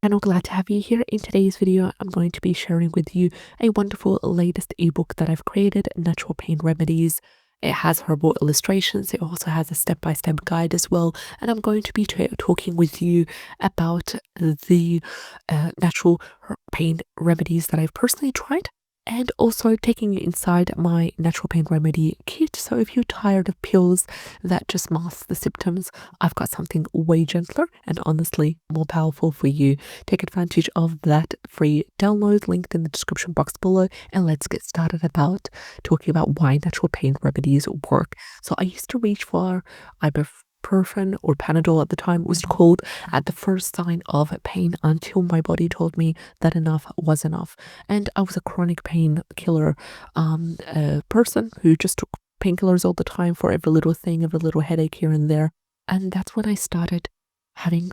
channel, glad to have you here. In today's video, I'm going to be sharing with you a wonderful latest ebook that I've created, Natural Pain Remedies. It has herbal illustrations. It also has a step-by-step guide as well. And I'm going to be talking with you about the natural pain remedies that I've personally tried, and also taking you inside my natural pain remedy kit. So if you're tired of pills that just mask the symptoms, I've got something way gentler and honestly more powerful for you. Take advantage of that free download linked in the description box below, and let's get started about talking about why natural pain remedies work. So I used to reach for ibuprofen or Panadol at the time it was called, at the first sign of pain, until my body told me that enough was enough. And I was a chronic painkiller person who just took painkillers all the time for every little thing, every little headache here and there. And that's when I started having,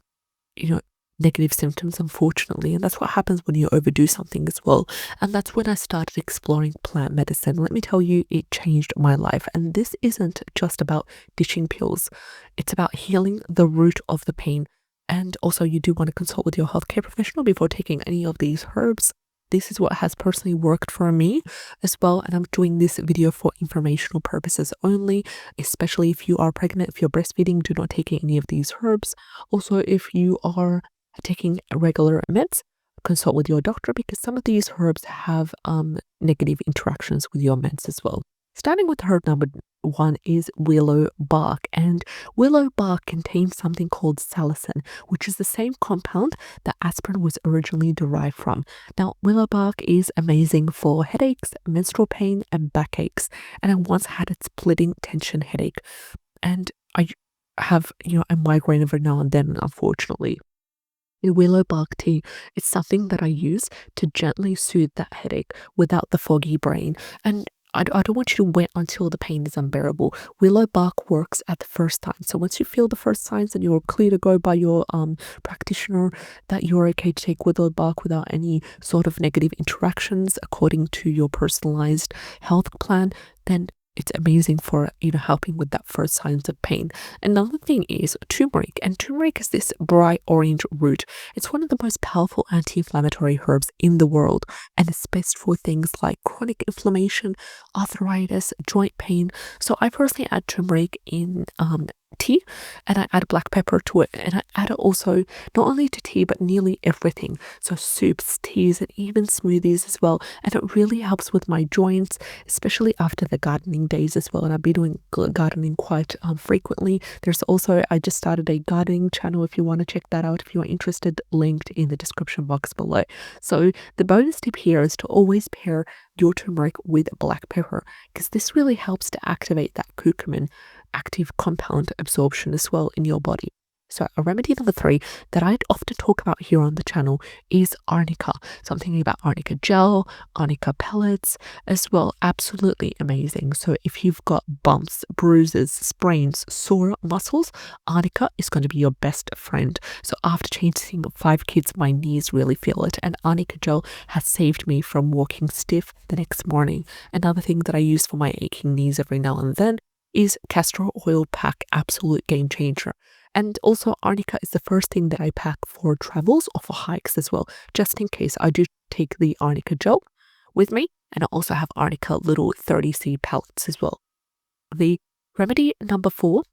negative symptoms, unfortunately. And that's what happens when you overdo something as well. And that's when I started exploring plant medicine. Let me tell you, it changed my life. And this isn't just about ditching pills. It's about healing the root of the pain. And also, you do want to consult with your healthcare professional before taking any of these herbs. This is what has personally worked for me as well. And I'm doing this video for informational purposes only, especially if you are pregnant, if you're breastfeeding, do not take any of these herbs. Also, if you are taking regular meds, consult with your doctor, because some of these herbs have negative interactions with your meds as well. Starting with herb number 1 is willow bark, and willow bark contains something called salicin, which is the same compound that aspirin was originally derived from. Now, willow bark is amazing for headaches, menstrual pain, and backaches, and I once had a splitting tension headache, and I have a migraine every now and then, unfortunately. The willow bark tea is something that I use to gently soothe that headache without the foggy brain. And I don't want you to wait until the pain is unbearable. Willow bark works at the first time. So once you feel the first signs and you're clear to go by your practitioner that you're okay to take willow bark without any sort of negative interactions according to your personalized health plan, then it's amazing for helping with that first signs of pain. Another thing is turmeric, and turmeric is this bright orange root. It's one of the most powerful anti-inflammatory herbs in the world, and it's best for things like chronic inflammation, arthritis, joint pain. So I personally add turmeric in tea, and I add black pepper to it, and I add it also not only to tea but nearly everything, so soups, teas, and even smoothies as well. And it really helps with my joints, especially after the gardening days as well. And I've been doing gardening quite frequently. There's also, I just started a gardening channel if you want to check that out if you are interested, linked in the description box below. So the bonus tip here is to always pair your turmeric with black pepper, because this really helps to activate that curcumin active compound absorption as well in your body. So a remedy number 3 that I'd often talk about here on the channel is Arnica. So I'm thinking about Arnica gel, Arnica pellets as well. Absolutely amazing. So if you've got bumps, bruises, sprains, sore muscles, Arnica is going to be your best friend. So after changing 5 kids, my knees really feel it, and Arnica gel has saved me from walking stiff the next morning. Another thing that I use for my aching knees every now and then is castor oil pack. Absolute game changer. And also Arnica is the first thing that I pack for travels or for hikes as well, just in case. I do take the Arnica gel with me, and I also have Arnica little 30C pellets as well. The remedy number 4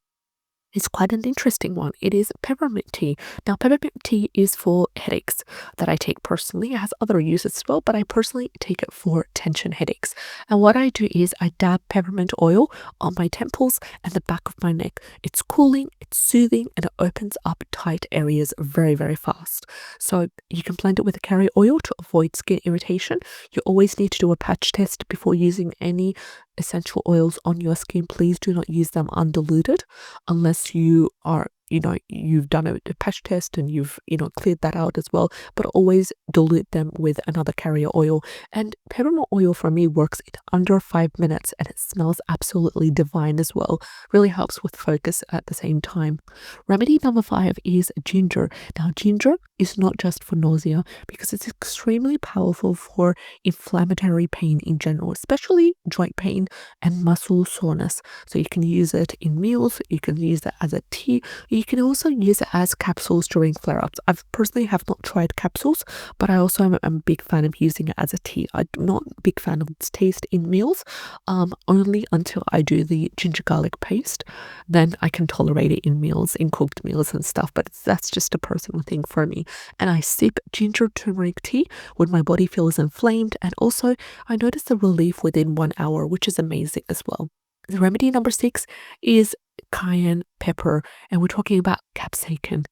is quite an interesting one. It is peppermint tea. Now, peppermint tea is for headaches that I take personally. It has other uses as well, but I personally take it for tension headaches. And what I do is I dab peppermint oil on my temples and the back of my neck. It's cooling, it's soothing, and it opens up tight areas very, very fast. So you can blend it with a carrier oil to avoid skin irritation. You always need to do a patch test before using any essential oils on your skin. Please do not use them undiluted unless you are you've done a patch test and you've cleared that out as well, but always dilute them with another carrier oil. And peppermint oil for me works in under 5 minutes, and it smells absolutely divine as well. Really helps with focus at the same time. Remedy number 5 is ginger. Now, ginger is not just for nausea, because it's extremely powerful for inflammatory pain in general, especially joint pain and muscle soreness. So you can use it in meals, you can use it as a tea, You can also use it as capsules during flare-ups. I've personally have not tried capsules, but I also am a big fan of using it as a tea. I'm not a big fan of its taste in meals, only until I do the ginger garlic paste. Then I can tolerate it in meals, in cooked meals and stuff, but that's just a personal thing for me. And I sip ginger turmeric tea when my body feels inflamed, and also I notice a relief within 1 hour, which is amazing as well. The remedy number 6 is cayenne pepper, and we're talking about capsaicin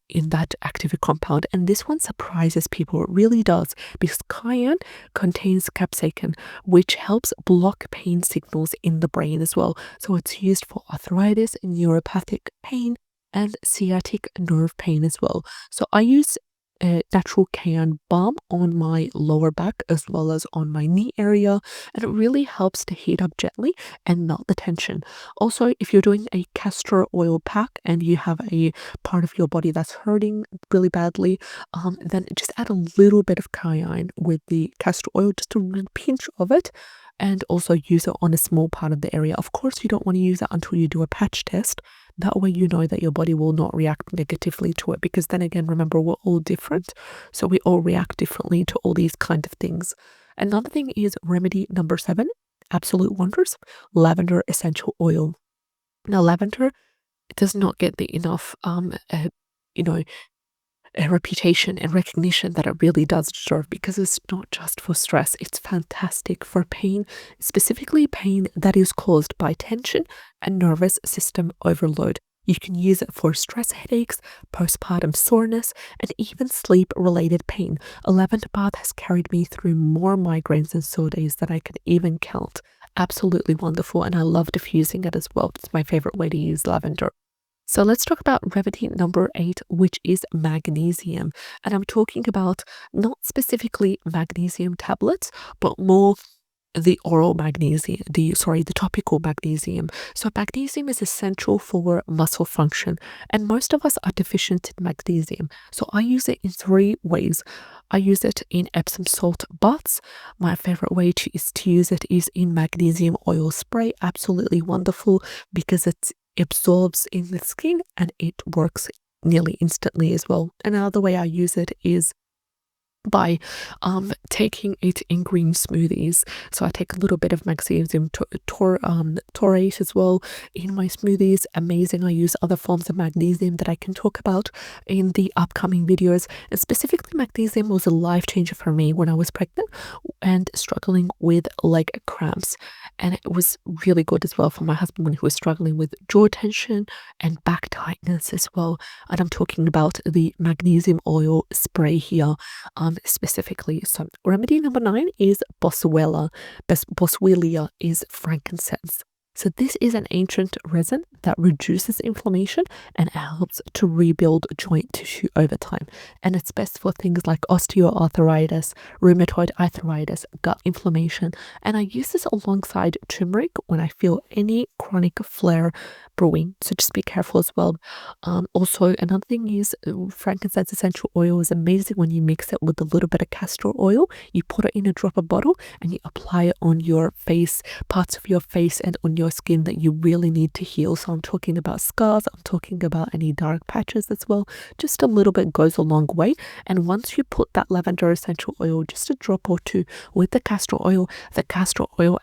in that active compound. And this one surprises people, it really does, because cayenne contains capsaicin, which helps block pain signals in the brain as well. So it's used for arthritis, neuropathic pain, and sciatic nerve pain as well. So I use natural cayenne balm on my lower back as well as on my knee area, and it really helps to heat up gently and melt the tension. Also, if you're doing a castor oil pack and you have a part of your body that's hurting really badly, then just add a little bit of cayenne with the castor oil, just a little pinch of it, and also use it on a small part of the area. Of course, you don't want to use it until you do a patch test. That way you know that your body will not react negatively to it, because then again, remember, we're all different. So we all react differently to all these kind of things. Another thing is remedy number 7, absolute wonders, lavender essential oil. Now, lavender does not get the enough, you know, a reputation and recognition that it really does deserve, because it's not just for stress, it's fantastic for pain, specifically pain that is caused by tension and nervous system overload. You can use it for stress headaches, postpartum soreness, and even sleep-related pain. A lavender bath has carried me through more migraines and sore days than I can even count. Absolutely wonderful, and I love diffusing it as well. It's my favorite way to use lavender. So let's talk about remedy number 8, which is magnesium. And I'm talking about not specifically magnesium tablets, but more the oral magnesium, the topical magnesium. So magnesium is essential for muscle function, and most of us are deficient in magnesium. So I use it in 3 ways. I use it in Epsom salt baths. My favorite way is to use it is in magnesium oil spray. Absolutely wonderful, because it absorbs in the skin and it works nearly instantly as well. Another way I use it is by taking it in green smoothies. So I take a little bit of magnesium taurate as well in my smoothies. Amazing. I use other forms of magnesium that I can talk about in the upcoming videos. And specifically, magnesium was a life changer for me when I was pregnant and struggling with leg cramps. And it was really good as well for my husband when he was struggling with jaw tension and back tightness as well. And I'm talking about the magnesium oil spray here specifically. So remedy number 9 is Boswellia. Boswellia is frankincense. So this is an ancient resin that reduces inflammation and helps to rebuild joint tissue over time. And it's best for things like osteoarthritis, rheumatoid arthritis, gut inflammation. And I use this alongside turmeric when I feel any chronic flare brewing. So just be careful as well. Also, another thing is frankincense essential oil is amazing when you mix it with a little bit of castor oil. You put it in a dropper bottle and you apply it on your face, parts of your face and on your skin that you really need to heal. So I'm talking about scars, I'm talking about any dark patches as well. Just a little bit goes a long way. And once you put that lavender essential oil, just a drop or 2 with the castor oil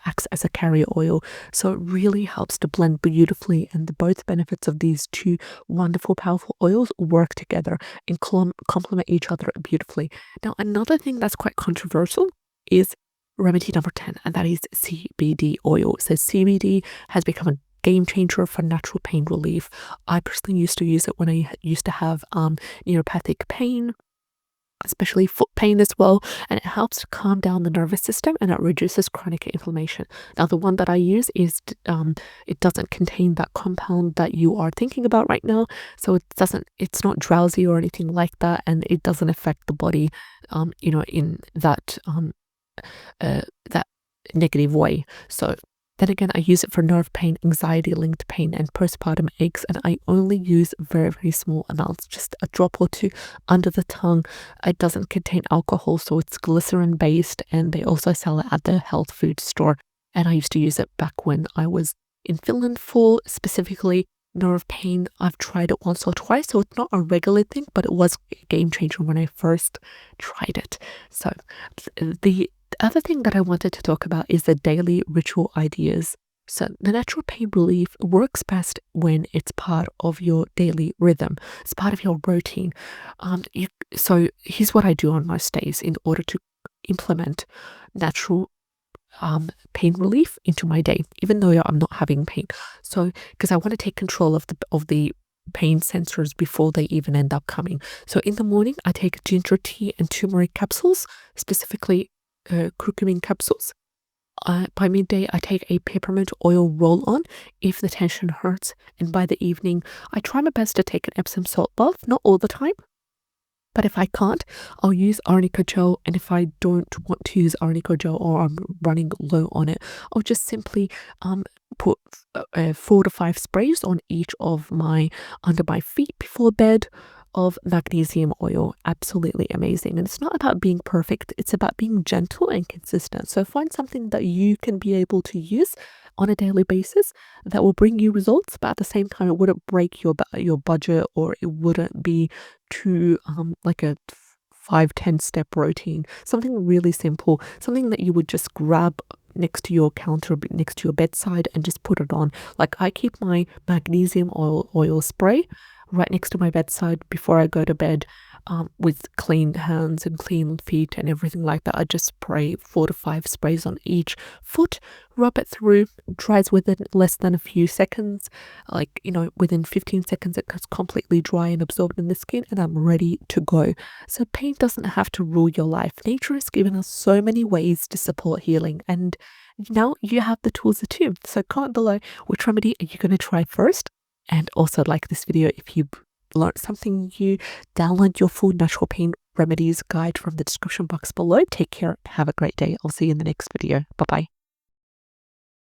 acts as a carrier oil. So it really helps to blend beautifully, and both benefits of these 2 wonderful, powerful oils work together and complement each other beautifully. Now, another thing that's quite controversial is remedy number 10, and that is CBD oil. So CBD has become a game changer for natural pain relief. I personally used to use it when I used to have neuropathic pain, especially foot pain as well, and it helps to calm down the nervous system and it reduces chronic inflammation. Now, the one that I use is it doesn't contain that compound that you are thinking about right now, so it's not drowsy or anything like that, and it doesn't affect the body in that that negative way. So then again, I use it for nerve pain, anxiety-linked pain, and postpartum aches, and I only use very, very small amounts, just a drop or 2 under the tongue. It doesn't contain alcohol, so it's glycerin-based, and they also sell it at the health food store. And I used to use it back when I was in Finland for specifically nerve pain, I've tried it once or twice, so it's not a regular thing, but it was a game changer when I first tried it. So the other thing that I wanted to talk about is the daily ritual ideas. So the natural pain relief works best when it's part of your daily rhythm. It's part of your routine. So here's what I do on most days in order to implement natural pain relief into my day, even though I'm not having pain. So because I want to take control of the pain sensors before they even end up coming. So in the morning, I take ginger tea and turmeric capsules, specifically curcumin capsules. By midday, I take a peppermint oil roll-on if the tension hurts, and by the evening, I try my best to take an Epsom salt bath, not all the time. But if I can't, I'll use Arnica gel, and if I don't want to use Arnica gel or I'm running low on it, I'll just simply put 4 to 5 sprays on each of under my feet before bed of magnesium oil. Absolutely amazing. And it's not about being perfect, it's about being gentle and consistent. So find something that you can be able to use on a daily basis that will bring you results, but at the same time it wouldn't break your budget, or it wouldn't be too like a 5-10 step routine. Something really simple, something that you would just grab next to your counter, next to your bedside, and just put it on. Like I keep my magnesium oil spray right next to my bedside before I go to bed, with clean hands and clean feet and everything like that. I just spray 4 to 5 sprays on each foot, rub it through, dries within less than a few seconds. Like, within 15 seconds it gets completely dry and absorbed in the skin, and I'm ready to go. So pain doesn't have to rule your life. Nature has given us so many ways to support healing, and now you have the tools too. So comment below which remedy are you going to try first. And also like this video if you learned something new. Download your full natural pain remedies guide from the description box below. Take care. Have a great day. I'll see you in the next video. Bye bye.